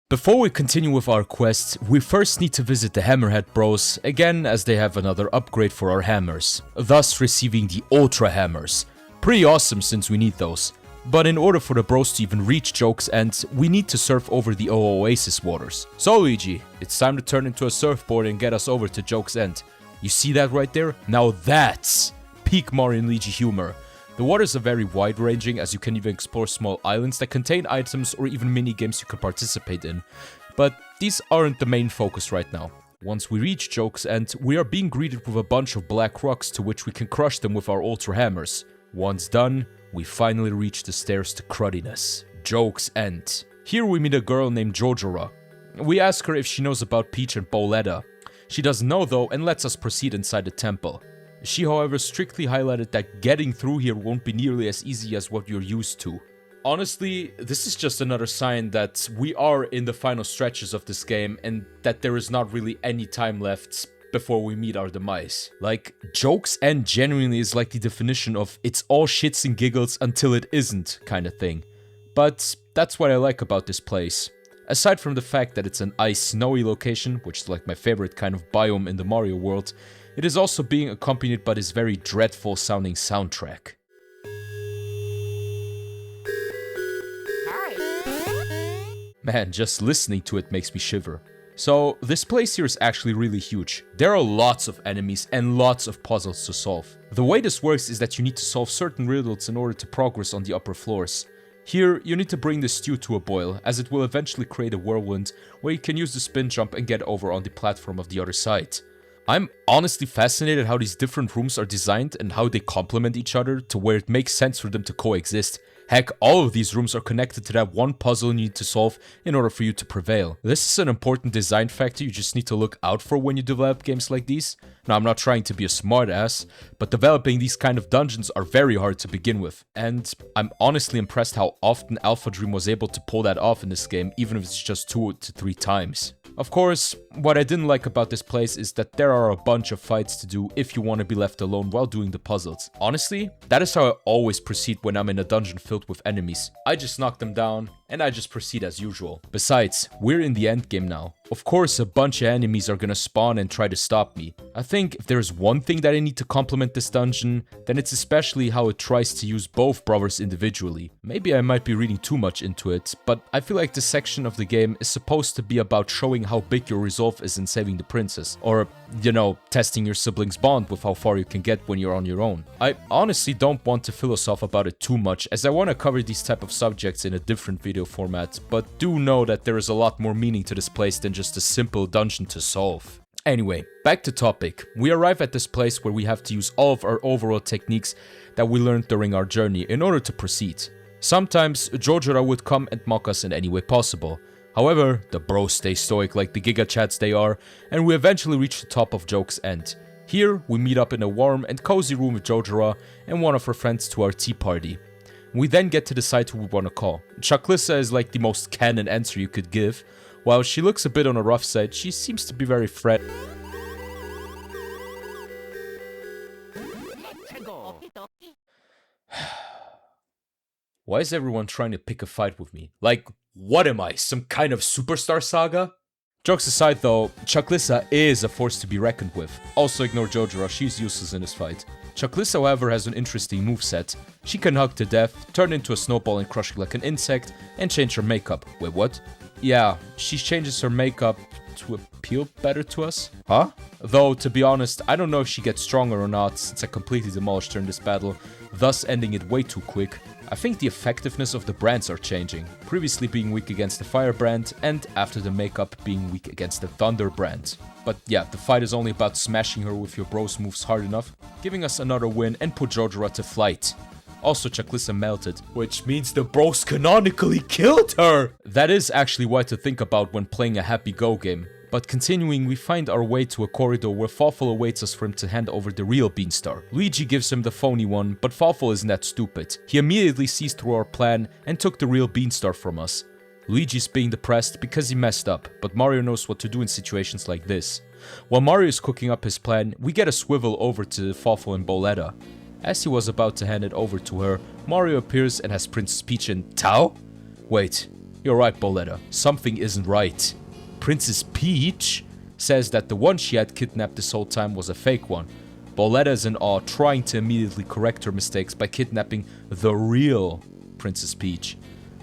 Before we continue with our quest, we first need to visit the Hammerhead Bros, again as they have another upgrade for our hammers, thus receiving the Ultra Hammers. Pretty awesome since we need those. But in order for the bros to even reach Joke's End, we need to surf over the Oasis waters. So Luigi, it's time to turn into a surfboard and get us over to Joke's End. You see that right there? Now that's peak Mario Luigi humor. The waters are very wide-ranging, as you can even explore small islands that contain items or even mini-games you can participate in. But these aren't the main focus right now. Once we reach Joke's End, we are being greeted with a bunch of black rocks to which we can crush them with our Ultra Hammers. Once done, we finally reach the stairs to Cruddiness, Joke's End. Here we meet a girl named Jojora. We ask her if she knows about Peach and Boletta. She doesn't know though and lets us proceed inside the temple. She, however, strictly highlighted that getting through here won't be nearly as easy as what you're used to. Honestly, this is just another sign that we are in the final stretches of this game and that there is not really any time left before we meet our demise. Like, Joke's End genuinely is like the definition of it's all shits and giggles until it isn't kind of thing. But that's what I like about this place. Aside from the fact that it's an ice snowy location, which is like my favorite kind of biome in the Mario world, it is also being accompanied by this very dreadful sounding soundtrack. Man, just listening to it makes me shiver. So, this place here is actually really huge. There are lots of enemies and lots of puzzles to solve. The way this works is that you need to solve certain riddles in order to progress on the upper floors. Here, you need to bring the stew to a boil, as it will eventually create a whirlwind where you can use the spin jump and get over on the platform of the other side. I'm honestly fascinated how these different rooms are designed and how they complement each other to where it makes sense for them to coexist. Heck, all of these rooms are connected to that one puzzle you need to solve in order for you to prevail. This is an important design factor you just need to look out for when you develop games like these. Now, I'm not trying to be a smartass, but developing these kind of dungeons are very hard to begin with. And I'm honestly impressed how often Alpha Dream was able to pull that off in this game, even if it's just 2 to 3 times. Of course, what I didn't like about this place is that there are a bunch of fights to do if you want to be left alone while doing the puzzles. Honestly, that is how I always proceed when I'm in a dungeon filled with enemies. I just knock them down and I just proceed as usual. Besides, we're in the endgame now. Of course, a bunch of enemies are gonna spawn and try to stop me. I think if there's one thing that I need to compliment this dungeon, then it's especially how it tries to use both brothers individually. Maybe I might be reading too much into it, but I feel like this section of the game is supposed to be about showing how big your resolve is in saving the princess. Or, you know, testing your siblings' bond with how far you can get when you're on your own. I honestly don't want to philosoph about it too much, as I want to cover these type of subjects in a different video format, but do know that there is a lot more meaning to this place than just a simple dungeon to solve. Anyway, back to topic. We arrive at this place where we have to use all of our overall techniques that we learned during our journey in order to proceed. Sometimes Jojora would come and mock us in any way possible. However, the bros stay stoic like the Giga Chads they are, and we eventually reach the top of Joke's End. Here, we meet up in a warm and cozy room with Jojora and one of her friends to our tea party. We then get to decide who we want to call. Choclissa is like the most canon answer you could give. While she looks a bit on the rough side, she seems to be very Why is everyone trying to pick a fight with me? Like, what am I, some kind of Superstar Saga? Jokes aside though, Choclissa is a force to be reckoned with. Also ignore Jojora, she's useless in this fight. Choclissa, however, has an interesting moveset. She can hug to death, turn into a snowball and crush it like an insect, and change her makeup. Wait, what? Yeah, she changes her makeup to appeal better to us? Huh? Though, to be honest, I don't know if she gets stronger or not, since I completely demolished her in this battle, thus ending it way too quick. I think the effectiveness of the brands are changing, previously being weak against the Fire brand, and after the makeup being weak against the Thunder brand. But yeah, the fight is only about smashing her with your bros moves hard enough, giving us another win and put Jojora to flight. Also, Choclissa melted, which means the bros canonically killed her! That is actually what to think about when playing a Happy Go game. But continuing, we find our way to a corridor where Fawful awaits us for him to hand over the real Beanstar. Luigi gives him the phony one, but Fawful isn't that stupid. He immediately sees through our plan and took the real Beanstar from us. Luigi's being depressed because he messed up, but Mario knows what to do in situations like this. While Mario is cooking up his plan, we get a swivel over to Fawful and Boletta. As he was about to hand it over to her, Mario appears and has Princess Peach in Tao? Wait, You're right, Boletta. Something isn't right. Princess Peach says that the one she had kidnapped this whole time was a fake one. Boletta is in awe, trying to immediately correct her mistakes by kidnapping the real Princess Peach.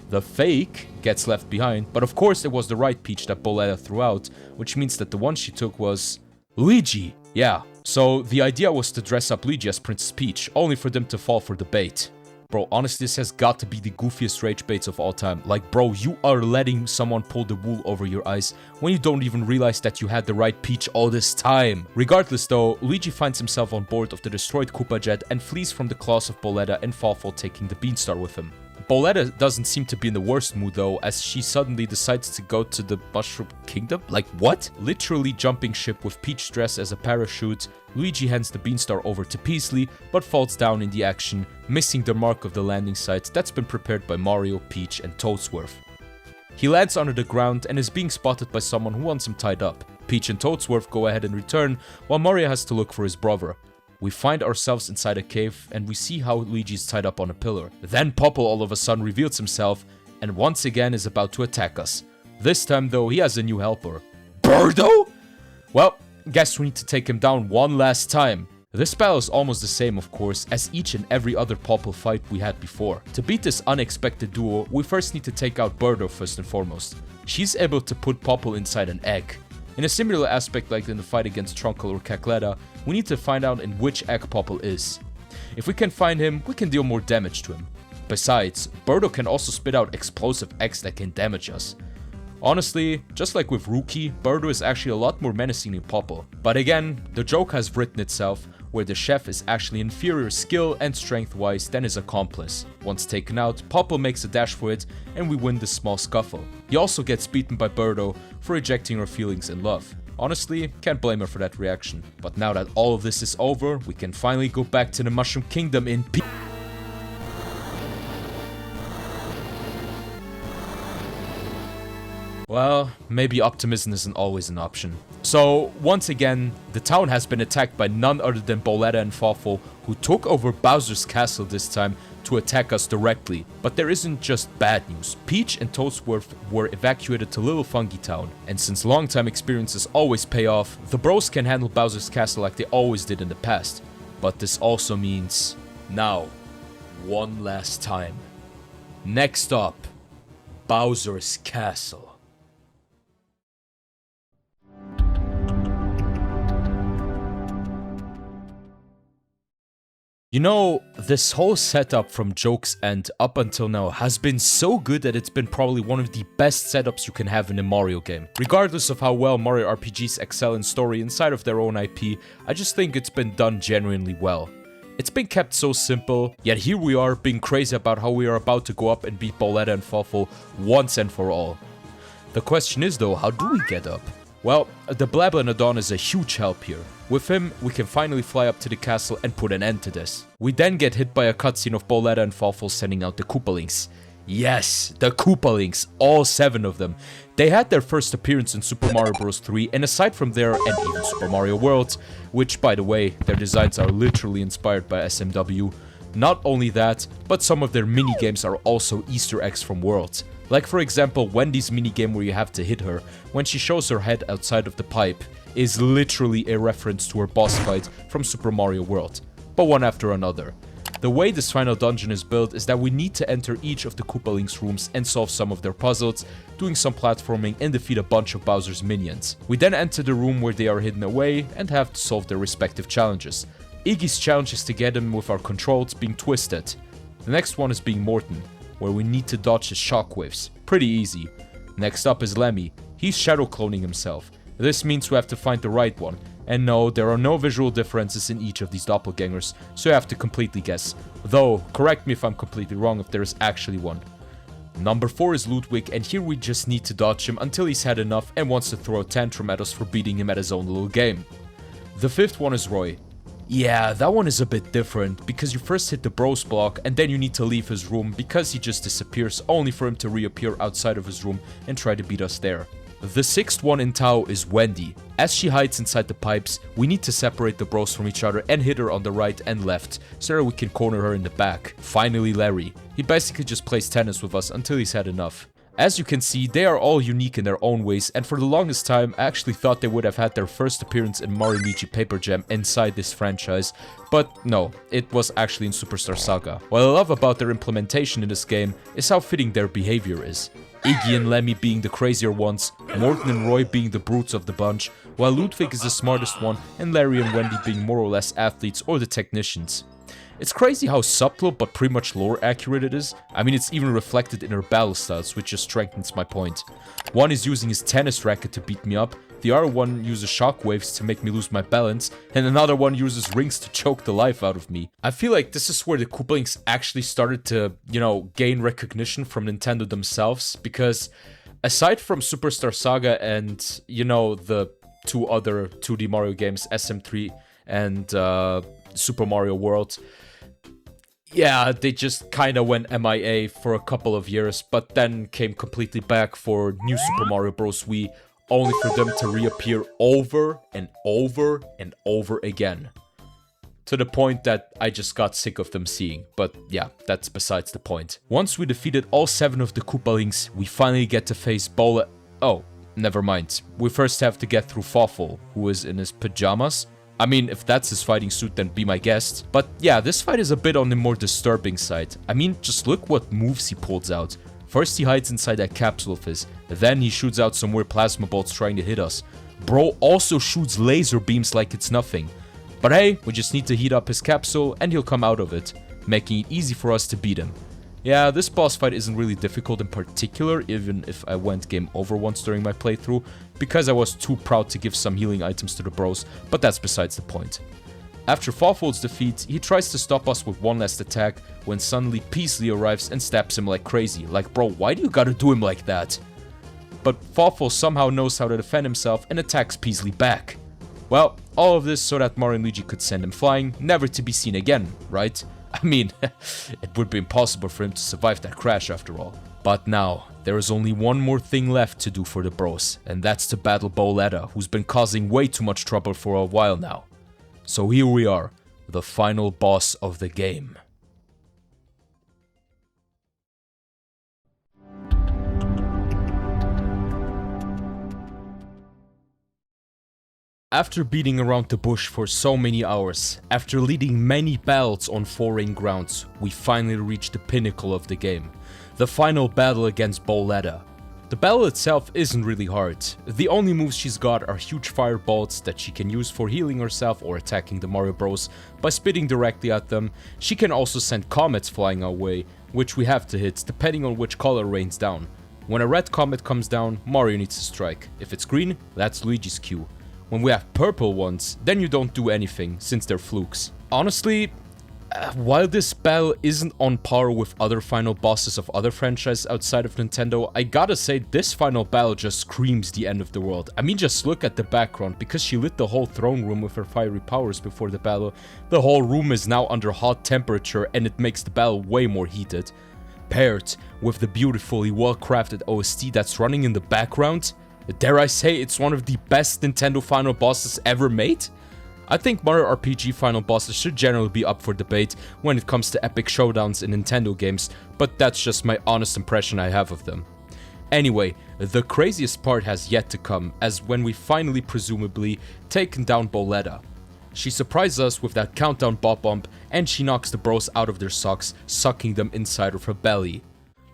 The fake gets left behind, but of course it was the right Peach that Boletta threw out, which means that the one she took was Luigi. Yeah, so the idea was to dress up Luigi as Princess Peach, only for them to fall for the bait. Bro, honestly, this has got to be the goofiest rage baits of all time. Like, bro, you are letting someone pull the wool over your eyes when you don't even realize that you had the right Peach all this time. Regardless though, Luigi finds himself on board of the destroyed Koopa jet and flees from the claws of Boletta and Fawful, taking the Beanstar with him. Boletta doesn't seem to be in the worst mood though, as she suddenly decides to go to the Mushroom Kingdom? Like, what? Literally jumping ship with Peach dressed as a parachute, Luigi hands the Beanstar over to Peasley, but falls down in the action, missing the mark of the landing site that's been prepared by Mario, Peach, and Toadsworth. He lands under the ground and is being spotted by someone who wants him tied up. Peach and Toadsworth go ahead and return, while Mario has to look for his brother. We find ourselves inside a cave and we see how Luigi is tied up on a pillar. Then Popple all of a sudden reveals himself and once again is about to attack us. This time though, he has a new helper. Birdo? Well, guess we need to take him down one last time. This battle is almost the same, of course, as each and every other Popple fight we had before. To beat this unexpected duo, we first need to take out Birdo first and foremost. She's able to put Popple inside an egg. In a similar aspect like in the fight against Trunkle or Cacletta, we need to find out in which egg Popple is. If we can find him, we can deal more damage to him. Besides, Birdo can also spit out explosive eggs that can damage us. Honestly, just like with Rookie, Birdo is actually a lot more menacing than Popple. But again, the joke has written itself, where the chef is actually inferior skill and strength-wise than his accomplice. Once taken out, Popple makes a dash for it, and we win this small scuffle. He also gets beaten by Birdo for rejecting her feelings in love. Honestly, can't blame her for that reaction. But now that all of this is over, we can finally go back to the Mushroom Kingdom in peace. Well, maybe optimism isn't always an option. So, once again, the town has been attacked by none other than Boletta and Fawful, who took over Bowser's castle this time to attack us directly. But there isn't just bad news. Peach and Toadsworth were evacuated to Little Fungi Town, and since long-time experiences always pay off, the bros can handle Bowser's castle like they always did in the past. But this also means, now, one last time. Next up, Bowser's castle. You know, this whole setup from Joke's End up until now has been so good that it's been probably one of the best setups you can have in a Mario game. Regardless of how well Mario RPGs excel in story inside of their own IP, I just think it's been done genuinely well. It's been kept so simple, yet here we are being crazy about how we are about to go up and beat Boletta and Fawful once and for all. The question is though, how do we get up? Well, the Blablanodon is a huge help here. With him, we can finally fly up to the castle and put an end to this. We then get hit by a cutscene of Boletta and Fawful sending out the Koopalings. Yes, the Koopalings, all 7 of them. They had their first appearance in Super Mario Bros. 3, and aside from there, and even Super Mario World, which by the way, their designs are literally inspired by SMW. Not only that, but some of their minigames are also Easter eggs from World. Like for example, Wendy's minigame where you have to hit her when she shows her head outside of the pipe is literally a reference to her boss fight from Super Mario World, but one after another. The way this final dungeon is built is that we need to enter each of the Koopalings rooms and solve some of their puzzles, doing some platforming and defeat a bunch of Bowser's minions. We then enter the room where they are hidden away and have to solve their respective challenges. Iggy's challenge is to get him with our controls being twisted. The next one is being Morton, where we need to dodge his shockwaves. Pretty easy. Next up is Lemmy. He's shadow cloning himself. This means we have to find the right one. And no, there are no visual differences in each of these doppelgangers, so you have to completely guess. Though, correct me if I'm completely wrong if there is actually one. Number 4 is Ludwig, and here we just need to dodge him until he's had enough and wants to throw a tantrum at us for beating him at his own little game. The 5th one is Roy. Yeah, that one is a bit different, because you first hit the bros block and then you need to leave his room because he just disappears, only for him to reappear outside of his room and try to beat us there. The 6th one in Tau is Wendy. As she hides inside the pipes, we need to separate the bros from each other and hit her on the right and left, so that we can corner her in the back. Finally Larry. He basically just plays tennis with us until he's had enough. As you can see, they are all unique in their own ways, and for the longest time, I actually thought they would have had their first appearance in Mario Luigi Paper Jam inside this franchise, but no, it was actually in Superstar Saga. What I love about their implementation in this game is how fitting their behavior is. Iggy and Lemmy being the crazier ones, Morton and Roy being the brutes of the bunch, while Ludwig is the smartest one, and Larry and Wendy being more or less athletes or the technicians. It's crazy how subtle but pretty much lore accurate it is. I mean, it's even reflected in her battle styles, which just strengthens my point. One is using his tennis racket to beat me up, the other one uses shockwaves to make me lose my balance, and another one uses rings to choke the life out of me. I feel like this is where the Koopalings actually started to, gain recognition from Nintendo themselves, because aside from Superstar Saga and, the two other 2D Mario games, SM3 and Super Mario World, yeah, they just kinda went MIA for a couple of years, but then came completely back for New Super Mario Bros. Wii, only for them to reappear over and over and over again. To the point that I just got sick of them seeing, but yeah, that's besides the point. Once we defeated all 7 of the Koopalings, we finally get to face Bola... Oh, never mind. We first have to get through Fawful, who is in his pajamas. I mean, if that's his fighting suit, then be my guest. But yeah, this fight is a bit on the more disturbing side. I mean, just look what moves he pulls out. First he hides inside that capsule of his, then he shoots out some weird plasma bolts trying to hit us. Bro also shoots laser beams like it's nothing. But hey, we just need to heat up his capsule and he'll come out of it, making it easy for us to beat him. Yeah, this boss fight isn't really difficult in particular, even if I went game over once during my playthrough, because I was too proud to give some healing items to the bros, but that's besides the point. After Fawful's defeat, he tries to stop us with one last attack, when suddenly Peasley arrives and stabs him like crazy. Like, bro, why do you gotta do him like that? But Fawful somehow knows how to defend himself and attacks Peasley back. Well, all of this so that Mario and Luigi could send him flying, never to be seen again, right? I mean, it would be impossible for him to survive that crash after all. But now, there is only one more thing left to do for the bros, and that's to battle Boletta, who's been causing way too much trouble for a while now. So here we are, the final boss of the game. After beating around the bush for so many hours, after leading many battles on foreign grounds, we finally reached the pinnacle of the game. The final battle against Boletta. The battle itself isn't really hard. The only moves she's got are huge fireballs that she can use for healing herself or attacking the Mario Bros by spitting directly at them. She can also send comets flying our way, which we have to hit depending on which color rains down. When a red comet comes down, Mario needs to strike. If it's green, that's Luigi's cue. When we have purple ones, then you don't do anything, since they're flukes. Honestly, while this battle isn't on par with other final bosses of other franchises outside of Nintendo, I gotta say this final battle just screams the end of the world. I mean, just look at the background. Because she lit the whole throne room with her fiery powers before the battle, the whole room is now under hot temperature and it makes the battle way more heated. Paired with the beautifully well-crafted OST that's running in the background, dare I say it's one of the best Nintendo final bosses ever made? I think Mario RPG final bosses should generally be up for debate when it comes to epic showdowns in Nintendo games, but that's just my honest impression I have of them. Anyway, the craziest part has yet to come, as when we finally presumably taken down Boletta. She surprises us with that countdown bop bump, and she knocks the bros out of their socks, sucking them inside of her belly.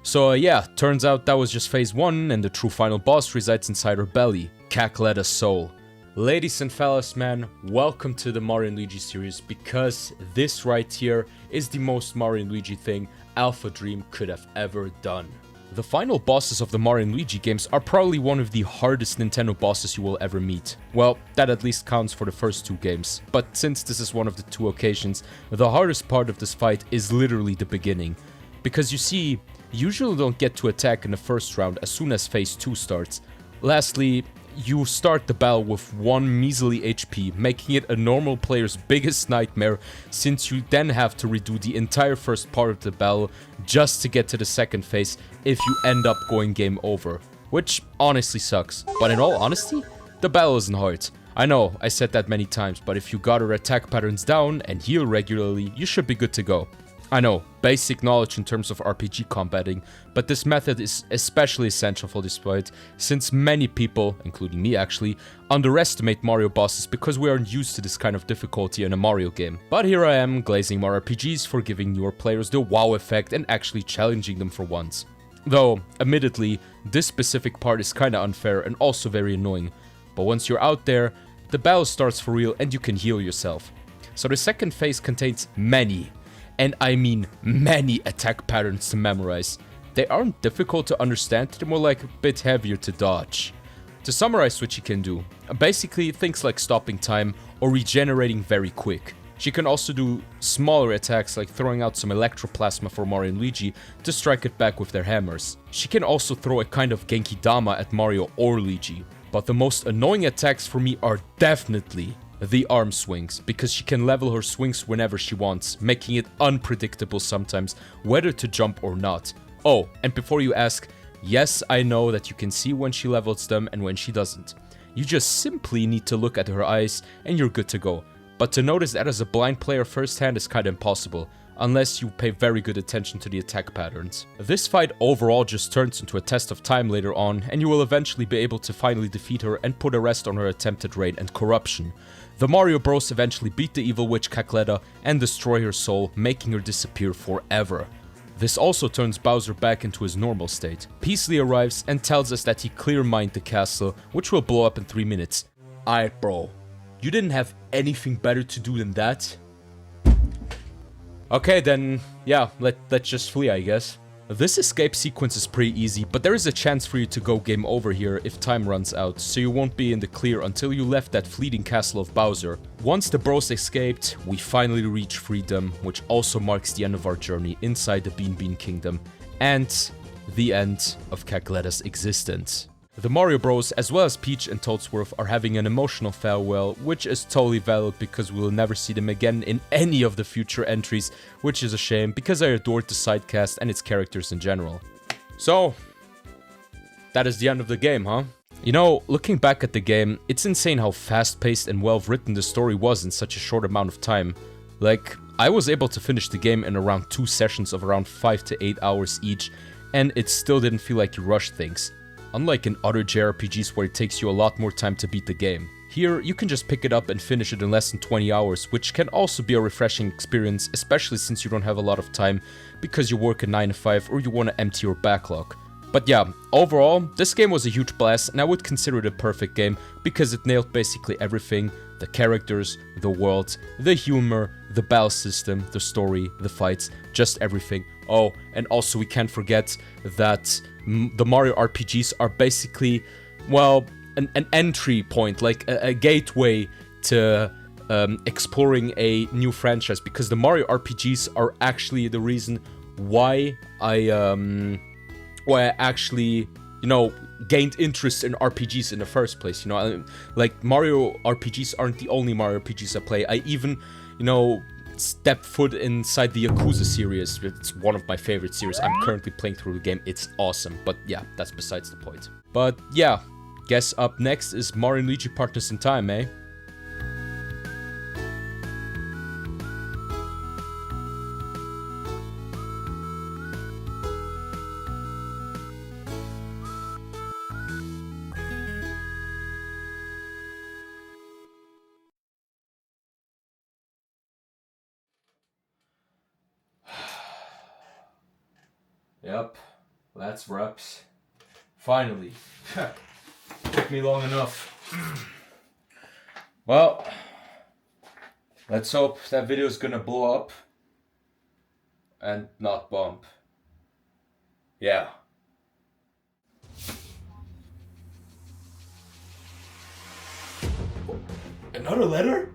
So yeah, turns out that was just phase 1 and the true final boss resides inside her belly, Cackleta's soul. Ladies and fellas, man, welcome to the Mario and Luigi series, because this right here is the most Mario and Luigi thing Alpha Dream could have ever done. The final bosses of the Mario and Luigi games are probably one of the hardest Nintendo bosses you will ever meet. Well, that at least counts for the first 2 games, but since this is one of the 2 occasions, the hardest part of this fight is literally the beginning. Because you see, you usually don't get to attack in the first round as soon as phase 2 starts. Lastly, you start the battle with 1 measly HP, making it a normal player's biggest nightmare, since you then have to redo the entire first part of the battle just to get to the second phase if you end up going game over, which honestly sucks. But in all honesty, the battle isn't hard. I know, I said that many times, but if you got your attack patterns down and heal regularly, you should be good to go. I know, basic knowledge in terms of RPG combating, but this method is especially essential for this fight, since many people, including me actually, underestimate Mario bosses because we aren't used to this kind of difficulty in a Mario game. But here I am, glazing more RPGs for giving newer players the wow effect and actually challenging them for once. Though, admittedly, this specific part is kinda unfair and also very annoying, but once you're out there, the battle starts for real and you can heal yourself. So the second phase contains many, and I mean many attack patterns to memorize. They aren't difficult to understand, they're more like a bit heavier to dodge. To summarize what she can do, basically things like stopping time or regenerating very quick. She can also do smaller attacks like throwing out some electroplasma for Mario and Luigi to strike it back with their hammers. She can also throw a kind of Genki Dama at Mario or Luigi. But the most annoying attacks for me are definitely the arm swings, because she can level her swings whenever she wants, making it unpredictable sometimes whether to jump or not. Oh, and before you ask, yes, I know that you can see when she levels them and when she doesn't. You just simply need to look at her eyes and you're good to go. But to notice that as a blind player firsthand is kinda impossible, unless you pay very good attention to the attack patterns. This fight overall just turns into a test of time later on, and you will eventually be able to finally defeat her and put a rest on her attempted reign and corruption. The Mario Bros eventually beat the evil witch Cacletta and destroy her soul, making her disappear forever. This also turns Bowser back into his normal state. Peasley arrives and tells us that he clear-mined the castle, which will blow up in 3 minutes. Aight bro, you didn't have anything better to do than that? Okay then, yeah, let's just flee I guess. This escape sequence is pretty easy, but there is a chance for you to go game over here if time runs out, so you won't be in the clear until you left that fleeting castle of Bowser. Once the bros escaped, we finally reach freedom, which also marks the end of our journey inside the Bean Bean Kingdom, and the end of Cacletta's existence. The Mario Bros, as well as Peach and Toadsworth, are having an emotional farewell, which is totally valid because we will never see them again in any of the future entries, which is a shame because I adored the sidecast and its characters in general. So, that is the end of the game, huh? You know, looking back at the game, it's insane how fast-paced and well-written the story was in such a short amount of time. Like, I was able to finish the game in around 2 sessions of around 5 to 8 hours each, and it still didn't feel like you rushed things. Unlike in other JRPGs where it takes you a lot more time to beat the game. Here, you can just pick it up and finish it in less than 20 hours, which can also be a refreshing experience, especially since you don't have a lot of time because you work a 9 to 5 or you want to empty your backlog. But yeah, overall, this game was a huge blast and I would consider it a perfect game because it nailed basically everything. The characters, the world, the humor, the battle system, the story, the fights, just everything. Oh, and also we can't forget that the Mario RPGs are basically, well, an entry point, like a gateway to exploring a new franchise, because the Mario RPGs are actually the reason why I actually, you know, gained interest in RPGs in the first place, you know. Like, Mario RPGs aren't the only Mario RPGs I play. I even, you know, stepped foot inside the Yakuza series. It's one of my favorite series. I'm currently playing through the game. It's awesome. But yeah, that's besides the point. But yeah, guess up next is Mario and Luigi Partners in Time, eh? Yep, that's wraps. Finally. Took me long enough. Well, let's hope that video is gonna blow up and not bump. Yeah. Another letter?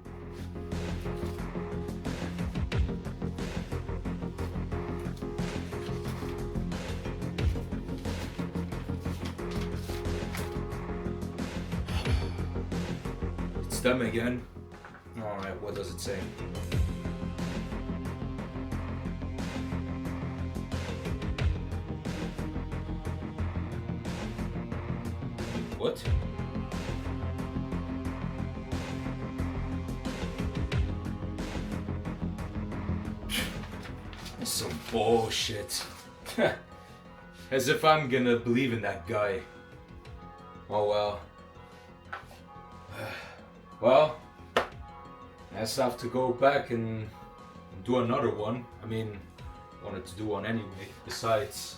Them again. Alright, what does it say? What? This Bullshit. As if I'm gonna believe in that guy. Oh well. Well, I just have to go back and do another one. I mean, wanted to do one anyway. Besides,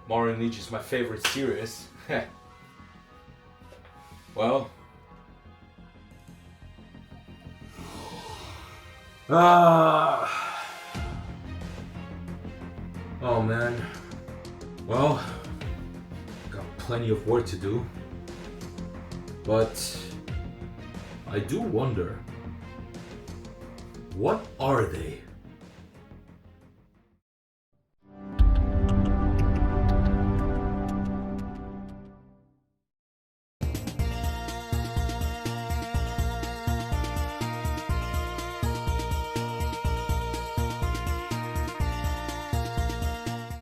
Mario Luigi is my favorite series. Well. Oh man. Well, got plenty of work to do. But I do wonder, what are they?